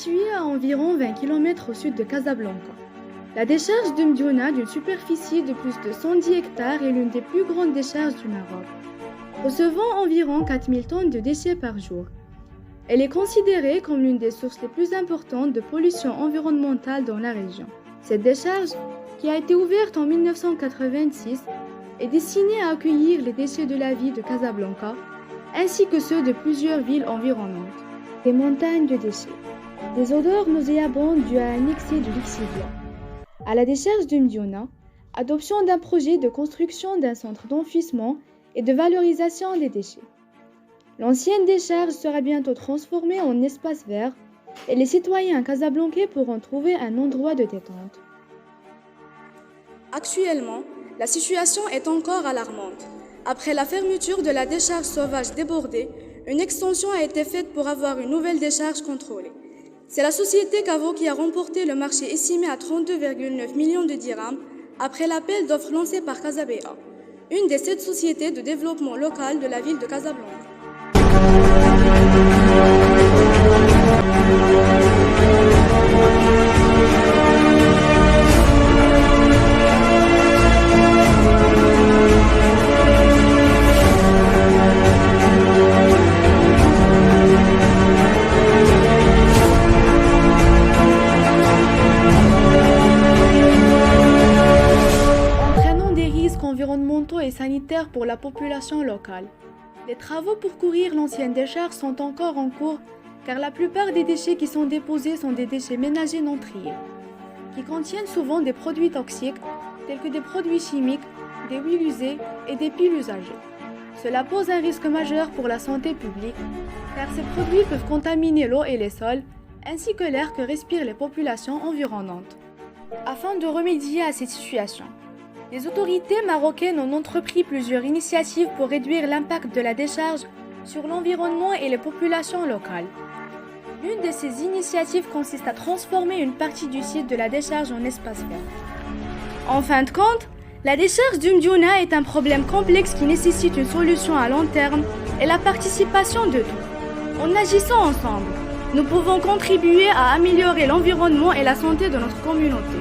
située à environ 20 km au sud de Casablanca. La décharge de M'Diouna, d'une superficie de plus de 110 hectares, est l'une des plus grandes décharges du Maroc, recevant environ 4000 tonnes de déchets par jour. Elle est considérée comme l'une des sources les plus importantes de pollution environnementale dans la région. Cette décharge, qui a été ouverte en 1986, est destinée à accueillir les déchets de la ville de Casablanca, ainsi que ceux de plusieurs villes environnantes. Des montagnes de déchets, des odeurs nauséabondes dues à un excès de lixiviant. À la décharge de M'Diouna, adoption d'un projet de construction d'un centre d'enfouissement et de valorisation des déchets. L'ancienne décharge sera bientôt transformée en espace vert et les citoyens casablancais pourront trouver un endroit de détente. Actuellement, la situation est encore alarmante. Après la fermeture de la décharge sauvage débordée, une extension a été faite pour avoir une nouvelle décharge contrôlée. C'est la société Cavo qui a remporté le marché estimé à 32,9 millions de dirhams après l'appel d'offres lancé par Casabéa, une des 7 sociétés de développement local de la ville de Casablanca. Environnementaux et sanitaires pour la population locale. Les travaux pour couvrir l'ancienne décharge sont encore en cours car la plupart des déchets qui sont déposés sont des déchets ménagers non triés, qui contiennent souvent des produits toxiques tels que des produits chimiques, des huiles usées et des piles usagées. Cela pose un risque majeur pour la santé publique car ces produits peuvent contaminer l'eau et les sols ainsi que l'air que respirent les populations environnantes. Afin de remédier à cette situation, les autorités marocaines ont entrepris plusieurs initiatives pour réduire l'impact de la décharge sur l'environnement et les populations locales. L'une de ces initiatives consiste à transformer une partie du site de la décharge en espace vert. En fin de compte, la décharge de M'Diouna est un problème complexe qui nécessite une solution à long terme et la participation de tous. En agissant ensemble, nous pouvons contribuer à améliorer l'environnement et la santé de notre communauté.